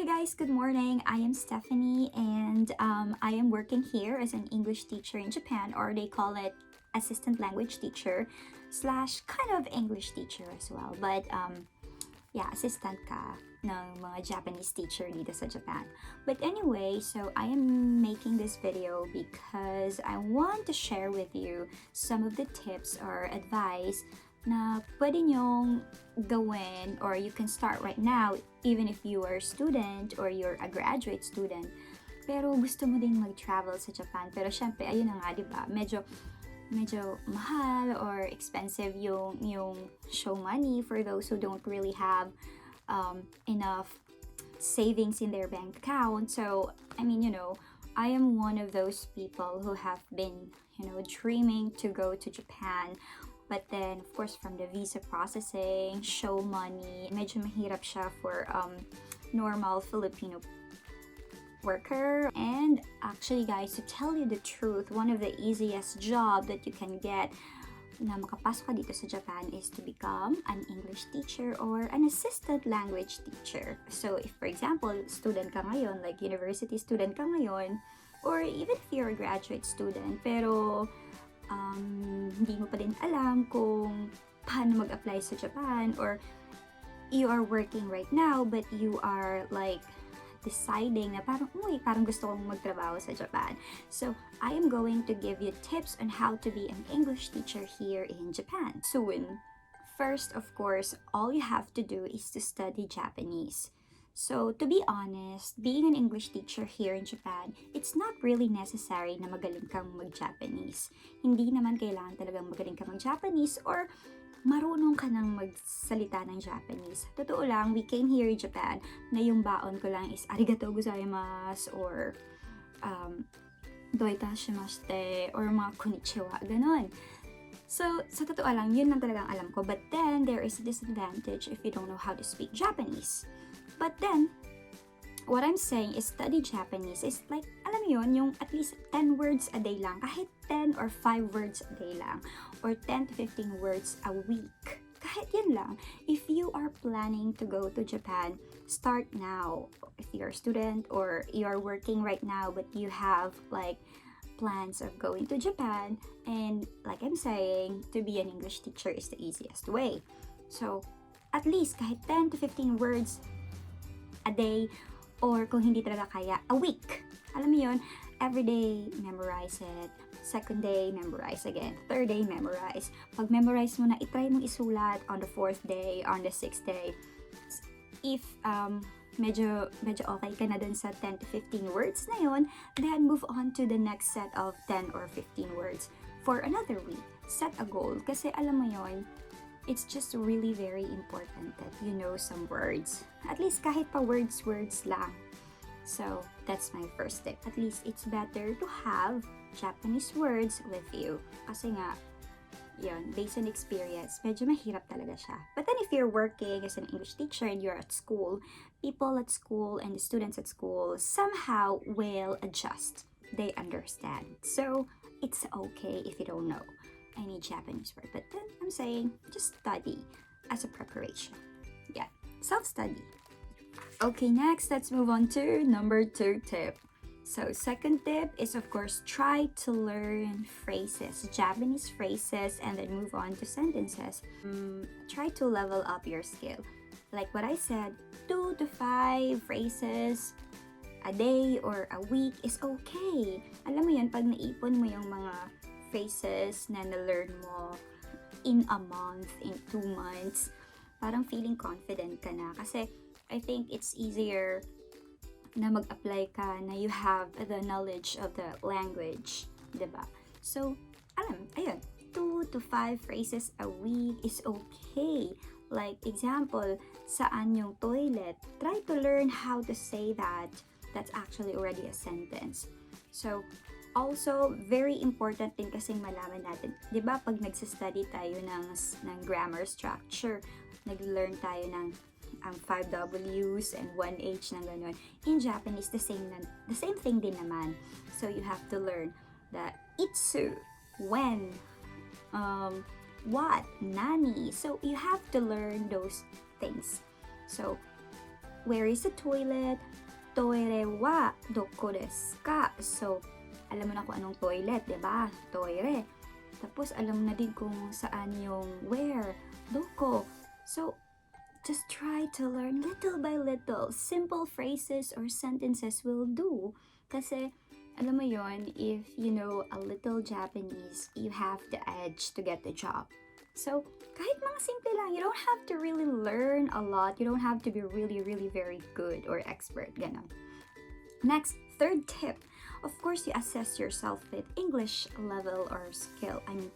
Hi guys, good morning. I am Stephanie and I am working here as an English teacher in Japan, or they call it assistant language teacher slash kind of English teacher as well. But yeah, assistant ka ng mga Japanese teacher dito sa Japan. But anyway, so I am making this video because I want to share with you some of the tips or advice na pwede nyong gawin, or you can start right now even if you are a student or you're a graduate student pero gusto mo ding mag-travel sa Japan. Pero syempre, ayun na nga, diba? Medyo mahal or expensive yung show money for those who don't really have enough savings in their bank account. So, I mean, I am one of those people who have been, dreaming to go to Japan. But then, of course, from the visa processing, show money, medyo mahirap siya for normal Filipino worker. And actually, guys, to tell you the truth, one of the easiest job that you can get na makapasok ka dito sa Japan is to become an English teacher or an assistant language teacher. So, if for example, student ka ngayon, like university student ka ngayon, or even if you're a graduate student, pero hindi mo pa din alam kung paano mag-apply sa Japan, or you are working right now but you are like deciding na parang gusto kong magtrabaho sa Japan. So, I am going to give you tips on how to be an English teacher here in Japan soon. First, of course, all you have to do is to study Japanese. So, to be honest, being an English teacher here in Japan, it's not really necessary na magaling kang mag-Japanese. Hindi naman kailangan talagang magaling ka mag-Japanese or marunong ka nang magsalita ng Japanese. Totoo lang, we came here in Japan na yung baon ko lang is arigatou gozaimasu or doita shimashite or mga konnichiwa, ganon. So, sa totoo lang, yun lang talagang alam ko. But then, there is a disadvantage if you don't know how to speak Japanese. But then, what I'm saying is study Japanese is like, alam mo yun, yung at least 10 words a day lang. Kahit 10 or 5 words a day lang. Or 10 to 15 words a week. Kahit yun lang. If you are planning to go to Japan, start now. If you're a student or you're working right now but you have like plans of going to Japan, and like I'm saying, to be an English teacher is the easiest way. So, at least kahit 10 to 15 words a day, or kung hindi talaga kaya, a week. Alam mo yun, every day, memorize it. Second day, memorize again. Third day, memorize. Pag memorize mo na, itry mong isulat on the 4th day, on the 6th day. If medyo okay ka na dun sa 10 to 15 words na yun, then move on to the next set of 10 or 15 words for another week. Set a goal. Kasi alam mo yun, it's just really very important that you know some words. At least kahit pa words lang. So, that's my first tip. At least it's better to have Japanese words with you. Kasi nga, yun, based on experience, medyo mahirap talaga siya. But then if you're working as an English teacher and you're at school, people at school and the students at school somehow will adjust. They understand. So, it's okay if you don't know any Japanese word. But then I'm saying, just study as a preparation. Yeah, self-study. Okay, next, let's move on to number 2 tip. So, second tip is, of course, try to learn phrases, Japanese phrases, and then move on to sentences. Try to level up your skill. Like what I said, 2 to 5 phrases a day or a week is okay. Alam mo yun, pag naipon mo yung mga phrases na na-learn mo in a month, in 2 months, parang feeling confident ka na. Kasi I think it's easier na mag-apply ka na you have the knowledge of the language, diba? So, ayun, 2 to 5 phrases a week is okay. Like, example, saan yung toilet? Try to learn how to say that. That's actually already a sentence. So, also, very important din kasing malaman natin, di ba pag nagsistudy tayo ng grammar structure, nag-learn tayo ng 5 W's and 1 H ng gano'n. In Japanese, the same thing din naman. So, you have to learn the itsu, when, what, nani. So, you have to learn those things. So, where is the toilet? Toire wa doko desu ka? So, alam mo na kung anong toilet, di ba? Toire. Tapos, alam na din kung saan yung where, doko. So, just try to learn little by little. Simple phrases or sentences will do. Kasi, alam mo yon, if you know a little Japanese, you have the edge to get the job. So, kahit mga simple lang, you don't have to really learn a lot. You don't have to be really, really very good or expert. Ganon. Next, third tip. Of course, you assess yourself with English level or skill. I mean,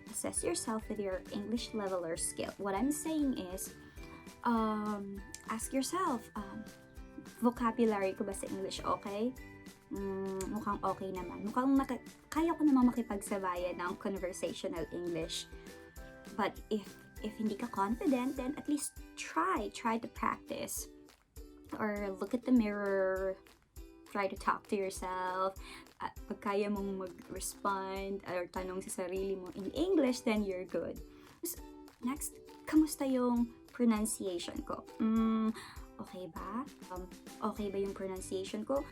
assess yourself with your English level or skill. What I'm saying is, ask yourself, vocabulary ko ba sa English okay? Mukhang okay naman. Mukhang kaya ko naman makipagsabayan ng conversational English. But if hindi ka confident, then at least try to practice. Or look at the mirror, try to talk to yourself. At pag kaya mong mag-respond or tanong sa sarili mo in English, then you're good. Next, kamusta yung pronunciation ko? Okay ba? Okay ba yung pronunciation ko?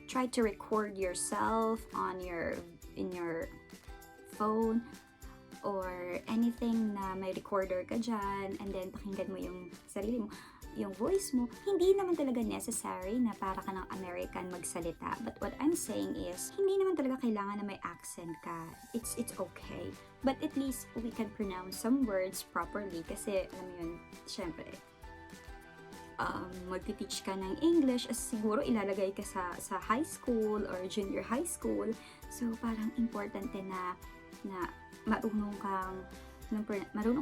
Try to record yourself in your phone or anything na may recorder ka dyan, and then pakinggan mo yung sarili mo, yung voice mo. Hindi naman talaga necessary na para ka ng American magsalita. But what I'm saying is, hindi naman talaga kailangan na may accent ka. It's okay. But at least we can pronounce some words properly kasi, alam mo yun, syempre, magti-teach ka ng English as siguro ilalagay ka sa high school or junior high school. So, parang importante na marunong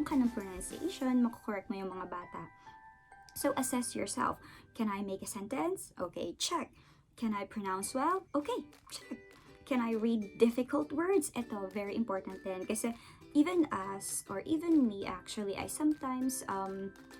ka ng pronunciation, mako-correct mo yung mga bata. So, assess yourself. Can I make a sentence? Okay, check. Can I pronounce well? Okay, check. Can I read difficult words? Ito, very important din. Kasi even us, or even me actually, I sometimes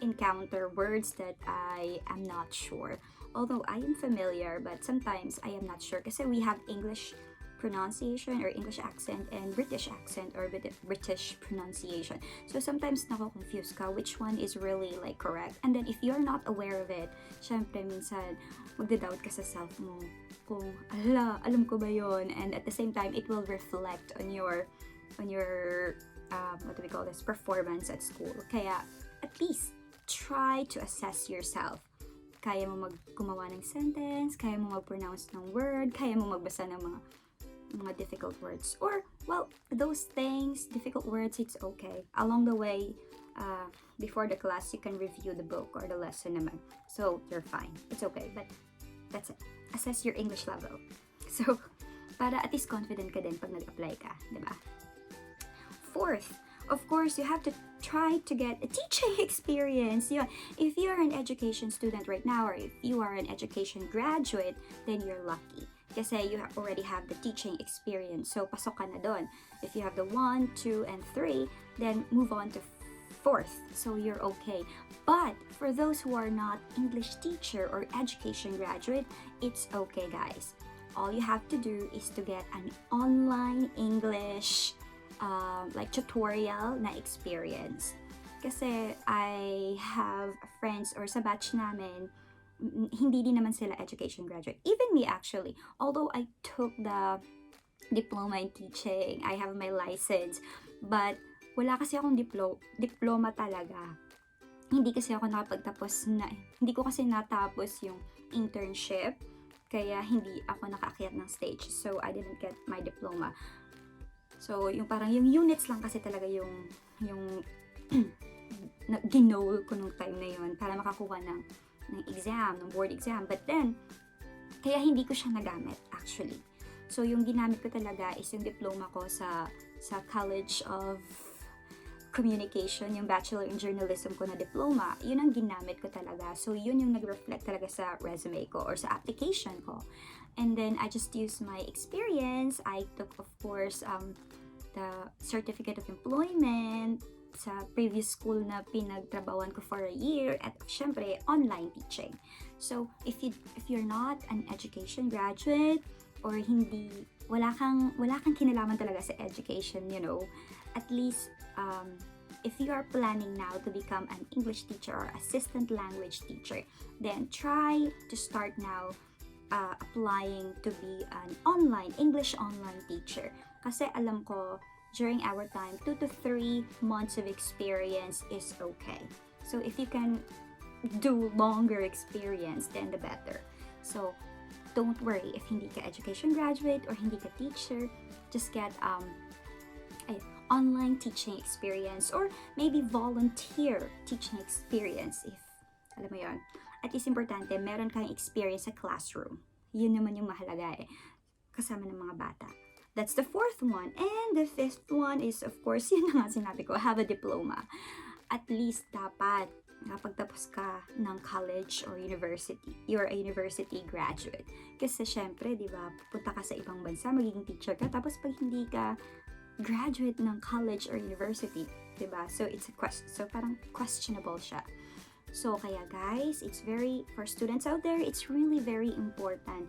encounter words that I am not sure. Although I am familiar, but sometimes I am not sure. Kasi we have English pronunciation or English accent and British accent or British pronunciation. So sometimes nako-confuse ka which one is really like correct. And then if you're not aware of it, syempre minsan magda-doubt ka sa self mo kung alam ko ba yon, and at the same time it will reflect on your what do we call this, performance at school. Kaya at least try to assess yourself. Kaya mo gumawa ng sentence, kaya mo mag-pronounce ng word, kaya mo magbasa ng mga difficult words, or well, those things, difficult words, it's okay. Along the way, before the class, you can review the book or the lesson naman. So you're fine. It's okay. But that's it. Assess your English level. So para at least confident ka din pag nag-apply ka, di ba? Fourth, of course, you have to try to get a teaching experience. Yeah, if you're an education student right now, or if you are an education graduate, then you're lucky. Kasi you already have the teaching experience. So, pasok ka na doon. If you have the 1, 2, and 3, then move on to 4th. So, you're okay. But, for those who are not English teacher or education graduate, it's okay, guys. All you have to do is to get an online English like tutorial na experience. Kasi I have friends or sa batch namin, hindi din naman sila education graduate. Even me actually. Although I took the diploma in teaching, I have my license, but wala kasi akong diploma talaga. Hindi kasi ako hindi ko kasi natapos yung internship, kaya hindi ako nakaakyat ng stage. So I didn't get my diploma. So yung parang yung units lang kasi talaga yung ginol ko nung time na yun para makakuha ng exam, ng board exam. But then, kaya hindi ko siya nagamit actually. So yung ginamit ko talaga is yung diploma ko sa College of Communication, yung Bachelor in Journalism ko na diploma. Yun ang ginamit ko talaga. So yun yung nag-reflect talaga sa resume ko or sa application ko. And then I just used my experience. I took, of course, the Certificate of Employment sa previous school na pinagtrabawan ko for a year, at syempre online teaching. So if you're not an education graduate or wala kang kinalaman talaga sa education, at least if you are planning now to become an English teacher or assistant language teacher, then try to start now applying to be an English online teacher. Kasi alam ko, during our time, 2 to 3 months of experience is okay. So if you can do longer experience, then the better. So don't worry if hindi ka education graduate or hindi ka teacher, just get online teaching experience or maybe volunteer teaching experience if, alam mo yon. At least importante, meron kang experience sa classroom. Yun naman yung mahalaga kasama ng mga bata. That's the 4th one. And the 5th one is, of course, yun na nga sinabi ko, have a diploma. At least dapat kapag tapos ka ng college or university, you're a university graduate. Kasi syempre, di ba, pupunta ka sa ibang bansa, magiging teacher ka, tapos pag hindi ka graduate ng college or university, di ba? So it's so parang questionable siya. So kaya guys, for students out there, it's really very important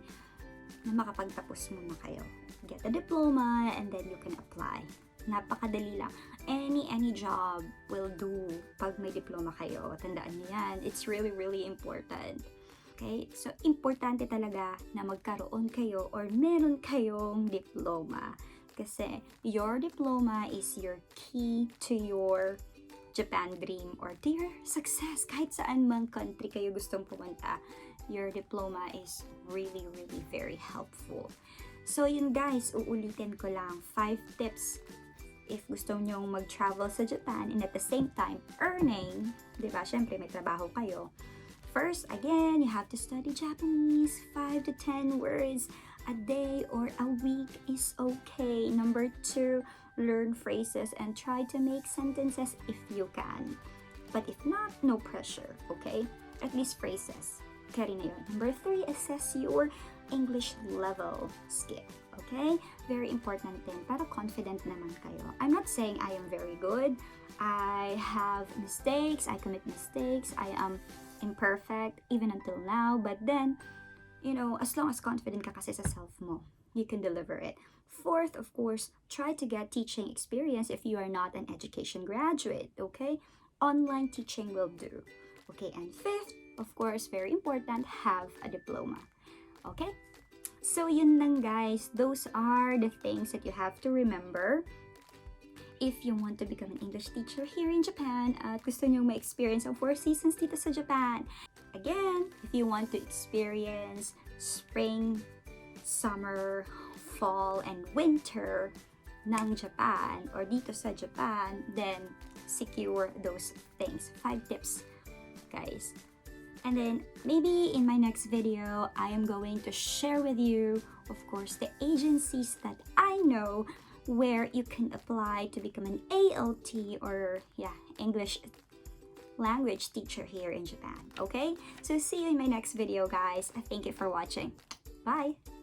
na makapagtapos muna kayo. Get a diploma and then you can apply. Napakadali lang. Any job will do pag may diploma kayo. Tandaan niyo yan. It's really, really important. Okay? So, importante talaga na magkaroon kayo or meron kayong diploma. Kasi your diploma is your key to your Japan dream or to your success. Kahit saan mang country kayo gustong pumunta, your diploma is really, really very helpful. So yun guys, uulitin ko lang 5 tips if gusto nyong mag-travel sa Japan and at the same time earning, di ba? Syempre may trabaho kayo. First, again, you have to study Japanese. 5 to 10 words a day or a week is okay. Number 2, learn phrases and try to make sentences if you can. But if not, no pressure, okay? At least phrases. Carry na yun. Number 3, assess your English level skill, okay? Very important din para confident naman kayo. I'm not saying I am very good. I have mistakes. I commit mistakes. I am imperfect even until now. But then, as long as confident ka kasi sa self mo, you can deliver it. 4th, of course, try to get teaching experience if you are not an education graduate, okay? Online teaching will do. Okay, and 5th, of course, very important, have a diploma. Okay? So, yun lang guys. Those are the things that you have to remember if you want to become an English teacher here in Japan at gusto nyo ma-experience ang 4 seasons dito sa Japan. Again, if you want to experience spring, summer, fall, and winter ng Japan or dito sa Japan, then secure those things. 5 tips, guys. And then maybe in my next video, I am going to share with you, of course, the agencies that I know where you can apply to become an ALT or English language teacher here in Japan. Okay? So see you in my next video, guys. Thank you for watching. Bye!